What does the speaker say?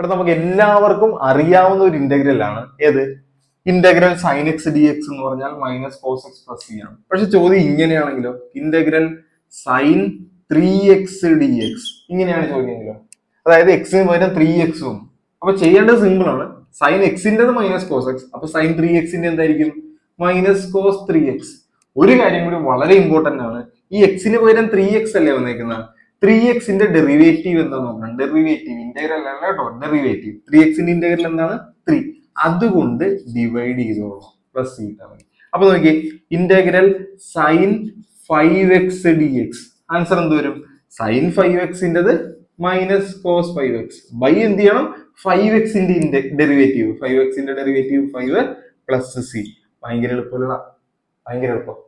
ഇവിടെ നമുക്ക് എല്ലാവർക്കും അറിയാവുന്ന ഒരു ഇന്റഗ്രൽ ആണ് ഏത്? Integral sine x d x എന്ന് പറഞ്ഞാൽ minus cos x plus C ആണ്. പക്ഷെ ചോദ്യം ഇങ്ങനെയാണെങ്കിലോ, ഇന്റഗ്രൽ സൈൻ 3x dx ഇങ്ങനെയാണ് ചോദ്യമെങ്കിലോ, അതായത് എക്സിന് പകരം 3x വന്നു. അപ്പൊ ചെയ്യേണ്ടത് സിമ്പിൾ ആണ്. സൈൻ എക്സിൻ്റെത് മൈനസ് കോസ് എക്സ്, അപ്പൊ സൈൻ 3x എന്തായിരിക്കും? Minus cos 3x. ഒരു കാര്യം കൂടി വളരെ ഇമ്പോർട്ടന്റ് ആണ്, ഈ എക്സിന് പകരം 3x അല്ലേ വന്നേക്കുന്നത്, 3x ഡെറിവേറ്റീവ് എന്താന്ന് നോക്കണം. ഡെറിവേറ്റീവ് ഇന്റഗ്രൽ അല്ല കേട്ടോ, ഡെറിവേറ്റീവ് 3x ഇന്റഗ്രൽ എന്താണ്? 3. അതുകൊണ്ട് ഡിവൈഡ് ചെയ്തോളൂ, പ്ലസ് ചെയ്താൽ മതി. അപ്പൊ നോക്കിയേ, integral sine 5x dx answer എന്ത് വരും? Sign 5x minus cos 5x by എന്ത് ചെയ്യണം? 5x derivative 5x derivative 5 plus C. ഭയങ്കര എളുപ്പമല്ല, ഭയങ്കര എളുപ്പം.